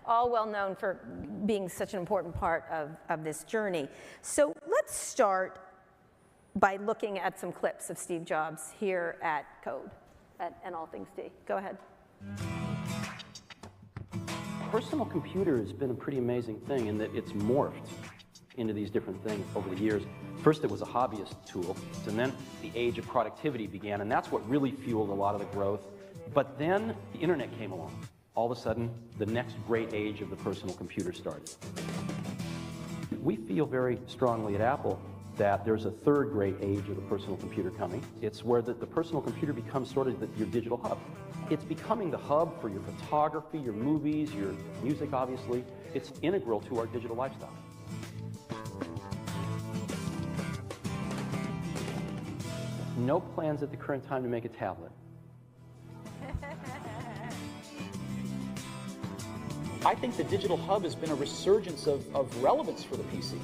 all well known for being such an important part of this journey. So let's start by looking at some clips of Steve Jobs here at Code and All Things D. Go ahead. Personal computer has been a pretty amazing thing in that it's morphed into these different things over the years. First it was a hobbyist tool, and then the age of productivity began, and that's what really fueled a lot of the growth. But then the internet came along. All of a sudden, the next great age of the personal computer started. We feel very strongly at Apple that there's a third great age of the personal computer coming. It's where the personal computer becomes sort of your digital hub. It's becoming the hub for your photography, your movies, your music, obviously. It's integral to our digital lifestyle. No plans at the current time to make a tablet. I think the digital hub has been a resurgence of relevance for the PC.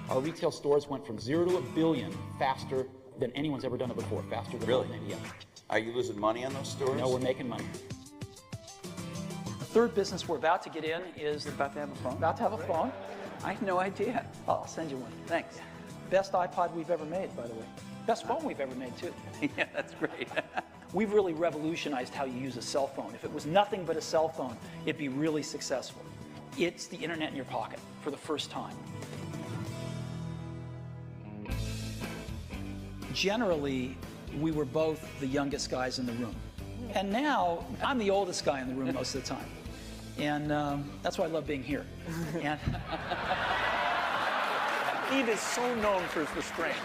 Our retail stores went from 0 to 1 billion faster than anyone's ever done it before, faster than Really? Yeah. Are you losing money on those stores? No, we're making money. The third business we're about to get in is About to have a phone? about to have a phone. I had no idea. Oh, I'll send you one. Thanks. Best iPod we've ever made, by the way. Best phone we've ever made, too. Yeah, that's great. We've really revolutionized how you use a cell phone. If it was nothing but a cell phone, it'd be really successful. It's the internet in your pocket for the first time. Generally, we were both the youngest guys in the room. And now, I'm the oldest guy in the room most of the time. And that's why I love being here. And Steve is so known for his restraint.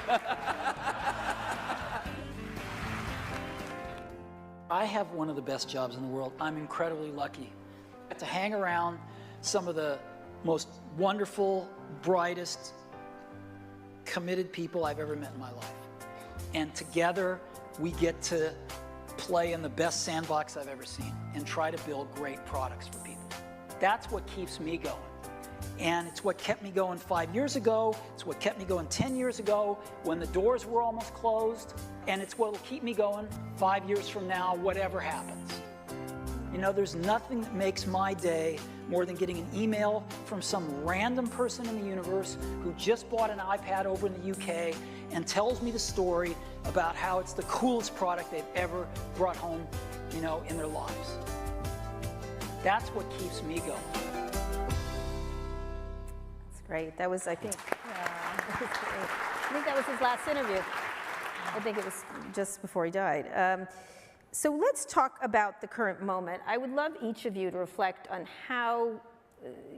I have one of the best jobs in the world. I'm incredibly lucky to hang around some of the most wonderful, brightest, committed people I've ever met in my life. And together, we get to play in the best sandbox I've ever seen and try to build great products for people. That's what keeps me going. And it's what kept me going 5 years ago. It's what kept me going 10 years ago when the doors were almost closed. And it's what will keep me going 5 years from now, whatever happens. You know, there's nothing that makes my day more than getting an email from some random person in the universe who just bought an iPad over in the UK and tells me the story about how it's the coolest product they've ever brought home, you know, in their lives. That's what keeps me going. That's great. That was, I think, I think that was his last interview. I think it was just before he died. So let's talk about the current moment. I would love each of you to reflect on how,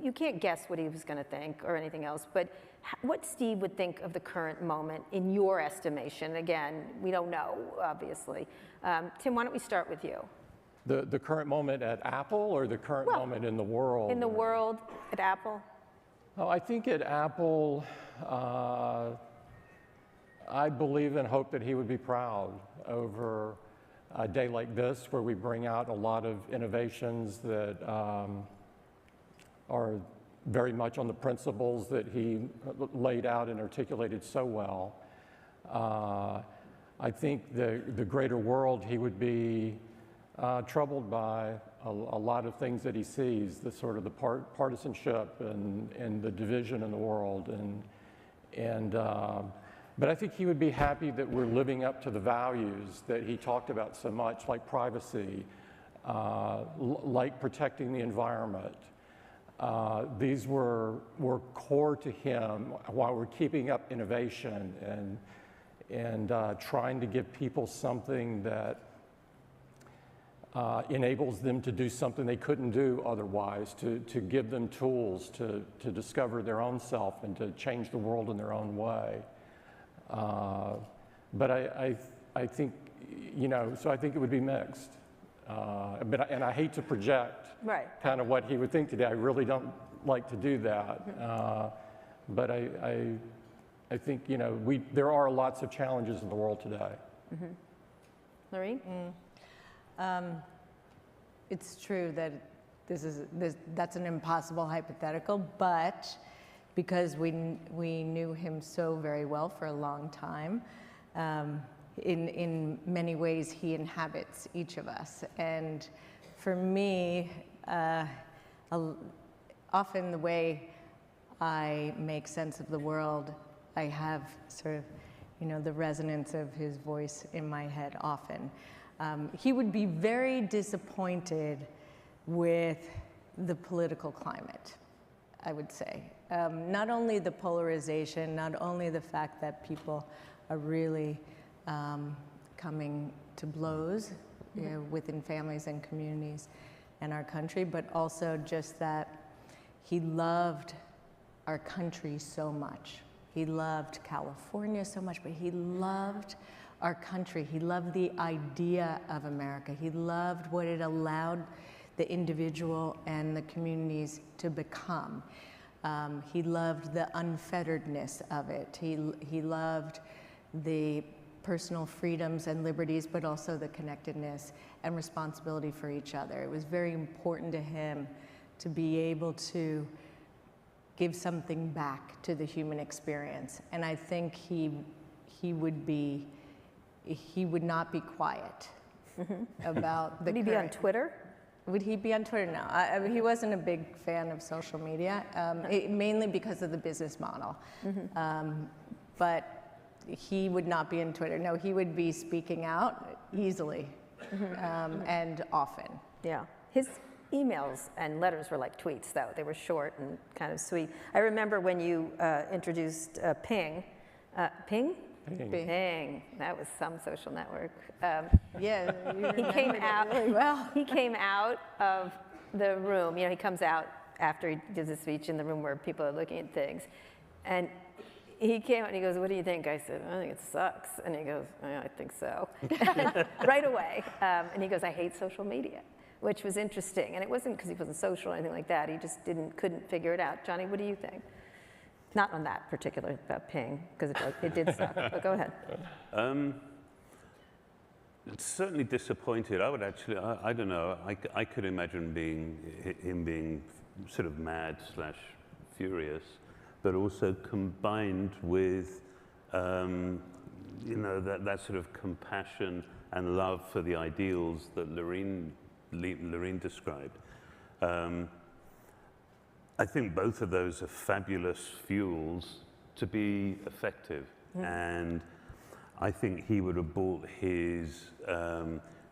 you can't guess what he was going to think or anything else, but what Steve would think of the current moment in your estimation. Again, we don't know, obviously. Tim, why don't we start with you? The current moment at Apple or the current moment in the world? In the world, at Apple. Oh, I think at Apple, I believe and hope that he would be proud over a day like this where we bring out a lot of innovations that are very much on the principles that he laid out and articulated so well. I think the greater world, he would be troubled by a lot of things that he sees, the sort of the partisanship and the division in the world. But I think he would be happy that we're living up to the values that he talked about so much, like privacy, like protecting the environment. These were core to him while we're keeping up innovation and trying to give people something that enables them to do something they couldn't do otherwise, to give them tools to discover their own self and to change the world in their own way. But I think, you know, so I think it would be mixed. And I hate to project kind of what he would think today. I really don't like to do that. But I think, you know, there are lots of challenges in the world today. Mm-hmm. Lorraine? It's true that that's an impossible hypothetical, but because we knew him so very well for a long time, in many ways he inhabits each of us. And for me, often the way I make sense of the world, I have sort of, the resonance of his voice in my head often. He would be very disappointed with the political climate, I would say. Not only the polarization, not only the fact that people are really coming to blows within families and communities and our country, but also just that he loved our country so much. He loved California so much, but he loved our country. He loved the idea of America. He loved what it allowed the individual and the communities to become. He loved the unfetteredness of it. He loved the personal freedoms and liberties, but also the connectedness and responsibility for each other. It was very important to him to be able to give something back to the human experience. And I think he would not be quiet about the Would he be on Twitter? Would he be on Twitter? No, he wasn't a big fan of social media, mainly because of the business model. But he would not be on Twitter. No, he would be speaking out easily and often. Yeah. His emails and letters were like tweets, though. They were short and kind of sweet. I remember when you introduced Ping. Ping? Ping. That was some social network. Yeah, he came out really well. He came out of the room. He comes out after he gives a speech in the room where people are looking at things, and he came out and he goes, "What do you think?" I said, "I think it sucks." And he goes, "Yeah, I think so," right away. And he goes, "I hate social media," which was interesting. And it wasn't because he wasn't social or anything like that. He just couldn't figure it out. Johnny, what do you think? Not on that particular Ping, because it did suck. But go ahead. It's certainly disappointed. I would actually, I don't know. I could imagine him being sort of mad / furious, but also combined with, that sort of compassion and love for the ideals that Lorene described. I think both of those are fabulous fuels to be effective. And I think he would have brought his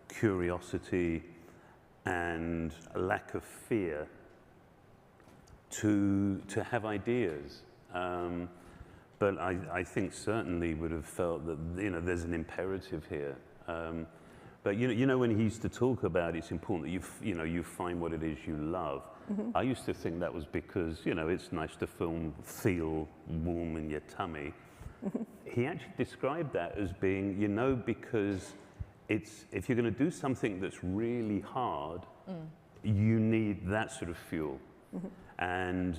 curiosity and a lack of fear to have ideas. But I think certainly would have felt that there's an imperative here. But when he used to talk about it's important that you find what it is you love. I used to think that was because it's nice to feel warm in your tummy. He actually described that as being because if you're going to do something that's really hard, you need that sort of fuel. And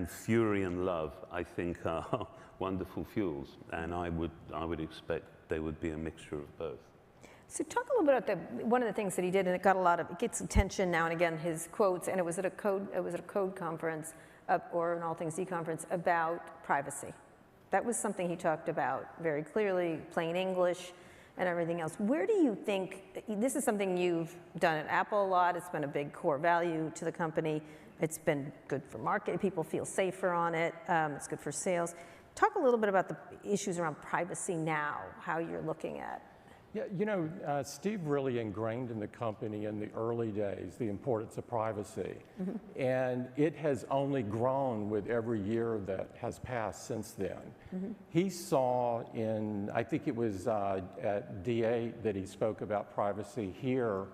fury and love, I think, are wonderful fuels, and I would expect they would be a mixture of both. So talk a little bit about one of the things that he did, and it gets attention now and again, his quotes, and it was at a code conference, or an All Things D conference, about privacy. That was something he talked about very clearly, plain English and everything else. Where do you think, this is something you've done at Apple a lot, it's been a big core value to the company, it's been good for marketing, people feel safer on it, it's good for sales. Talk a little bit about the issues around privacy now, how you're looking at. Yeah, Steve really ingrained in the company in the early days the importance of privacy. And it has only grown with every year that has passed since then. He saw I think it was at D8 that he spoke about privacy here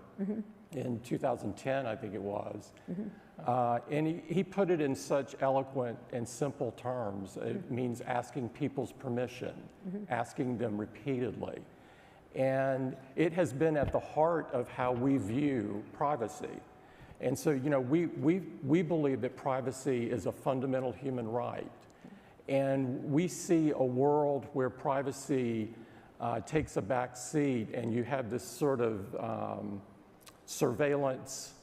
in 2010, I think it was. And he put it in such eloquent and simple terms. It means asking people's permission, asking them repeatedly. And it has been at the heart of how we view privacy. And so, we believe that privacy is a fundamental human right. And we see a world where privacy takes a back seat and you have this sort of surveillance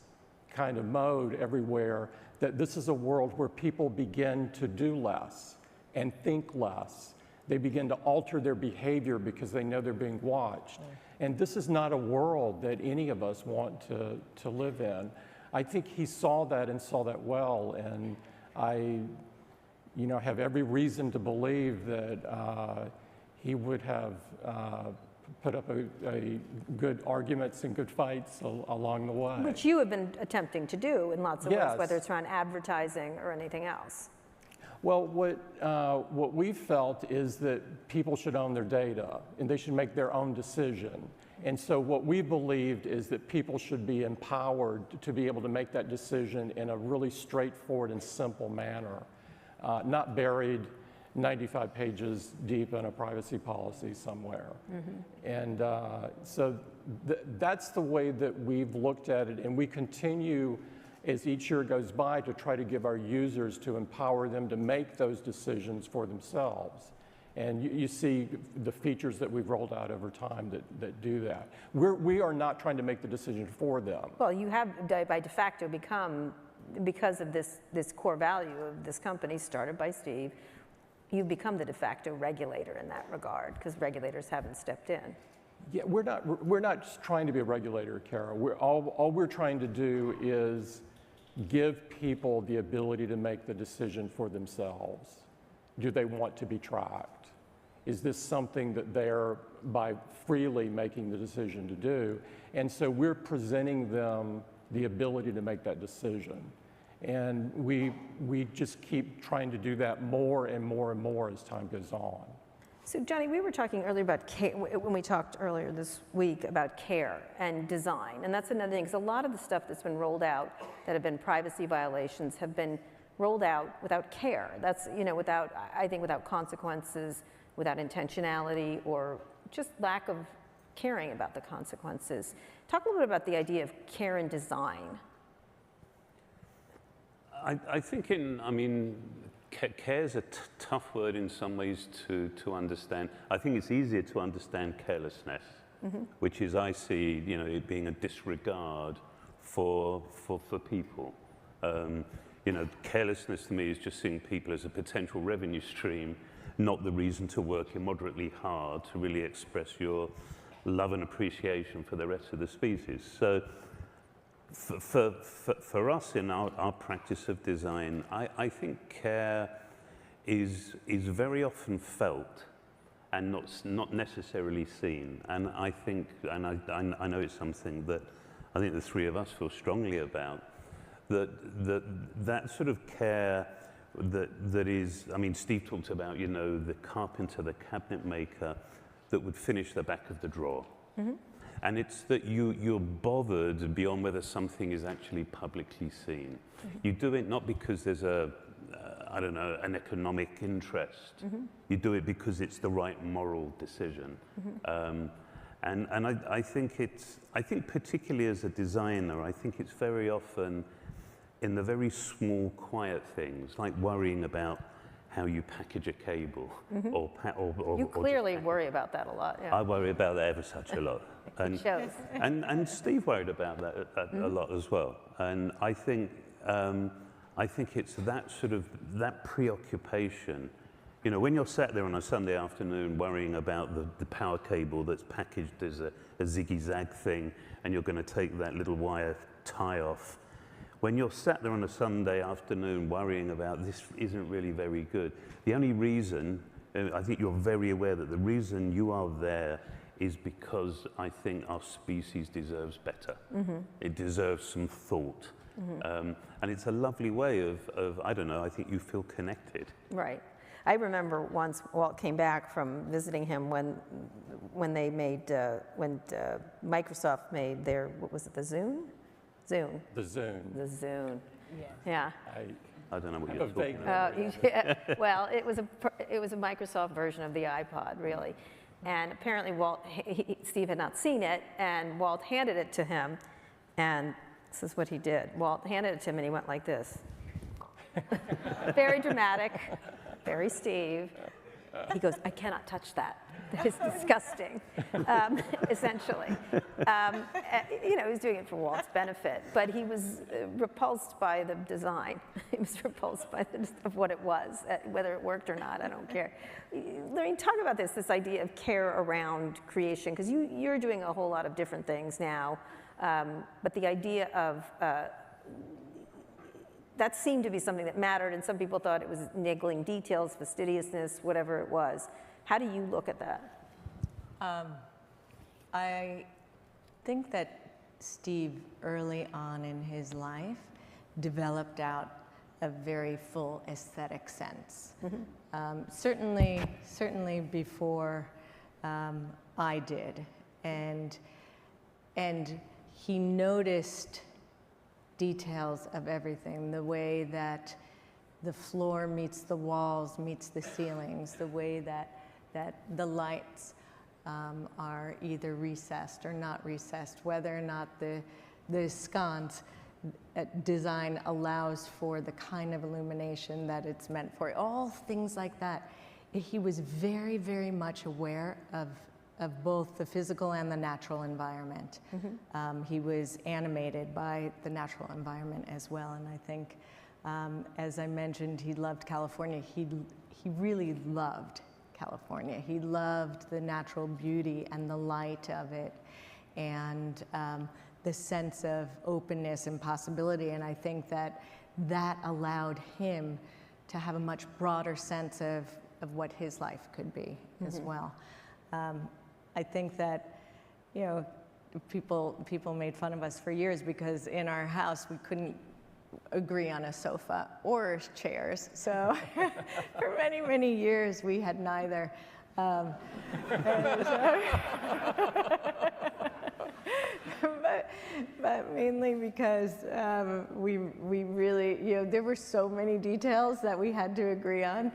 kind of mode everywhere, that this is a world where people begin to do less and think less. They begin to alter their behavior because they know they're being watched. And this is not a world that any of us want to live in. I think he saw that and saw that well, and I have every reason to believe that he would have put up a good arguments and good fights along the way. Which you have been attempting to do in lots of ways, Yes. whether it's around advertising or anything else. Well, what we've felt is that people should own their data and they should make their own decision. And so what we believed is that people should be empowered to be able to make that decision in a really straightforward and simple manner, not buried 95 pages deep in a privacy policy somewhere. And so that's the way that we've looked at it, and we continue as each year goes by to try to give our users, to empower them to make those decisions for themselves. And you see the features that we've rolled out over time that do that. We are not trying to make the decision for them. Well, you have by de facto become, because of this core value of this company started by Steve, you've become the de facto regulator in that regard, because regulators haven't stepped in. Yeah, we're not just trying to be a regulator, Kara. All we're trying to do is give people the ability to make the decision for themselves. Do they want to be tracked? Is this something that they're by freely making the decision to do? And so we're presenting them the ability to make that decision. And we just keep trying to do that more and more and more as time goes on. So Johnny, we were talking earlier about care, when we talked earlier this week about care and design, and that's another thing, because a lot of the stuff that's been rolled out that have been privacy violations have been rolled out without care. That's, without, I think, without consequences, without intentionality, or just lack of caring about the consequences. Talk a little bit about the idea of care and design. I think care is a tough word in some ways to understand. I think it's easier to understand carelessness, which is, I see, it being a disregard for people. Carelessness to me is just seeing people as a potential revenue stream, not the reason to work immoderately hard to really express your love and appreciation for the rest of the species. So for us in our practice of design, I think care is very often felt and not necessarily seen. And I think, and I know it's something that I think the three of us feel strongly about, that sort of care that is, Steve talked about, the carpenter, the cabinet maker that would finish the back of the drawer. And it's that you're bothered beyond whether something is actually publicly seen. You do it not because there's an economic interest. You do it because it's the right moral decision. And I think particularly as a designer, I think it's very often in the very small, quiet things, like worrying about how you package a cable. You clearly worry about that a lot. Yeah. I worry about that ever such a lot. And, It shows. and Steve worried about that a lot as well. And I think it's that sort of, that preoccupation. When you're sat there on a Sunday afternoon worrying about the power cable that's packaged as a ziggy-zag thing, and you're going to take that little wire tie off. When you're sat there on a Sunday afternoon worrying about this isn't really very good, the only reason, I think you're very aware that the reason you are there is because I think our species deserves better. It deserves some thought. And it's a lovely way of, I don't know, I think you feel connected. Right. I remember once Walt came back from visiting him when they made, when Microsoft made their, what was it, the Zune? Zune. The Zune. The Zune. Yeah. I don't know what have you're a talking vague about. Yeah. Well, it was a Microsoft version of the iPod, really. And apparently Steve had not seen it, and Walt handed it to him, and this is what he did. Walt handed it to him, and he went like this. Very dramatic, very Steve. He goes, I cannot touch that. is disgusting, essentially. You know, he was doing it for Walt's benefit, but he was repulsed by the design. He was repulsed by of what it was, whether it worked or not, I don't care. Let me talk about this idea of care around creation, because you're doing a whole lot of different things now, but the idea of that seemed to be something that mattered, and some people thought it was niggling details, fastidiousness, whatever it was. How do you look at that? I think that Steve, early on in his life, developed out a very full aesthetic sense. Certainly before I did, and he noticed details of everything, the way that the floor meets the walls, meets the ceilings, the way that the lights are either recessed or not recessed, whether or not the sconce design allows for the kind of illumination that it's meant for. All things like that. He was very, very much aware of both the physical and the natural environment. He was animated by the natural environment as well, and I think, as I mentioned, he loved California. He really loved California. He loved the natural beauty and the light of it, and the sense of openness and possibility, and I think that allowed him to have a much broader sense of what his life could be as well. I think that, you know, people made fun of us for years because in our house we couldn't agree on a sofa or chairs. So for many, many years we had neither. But mainly because we really, you know, there were so many details that we had to agree on.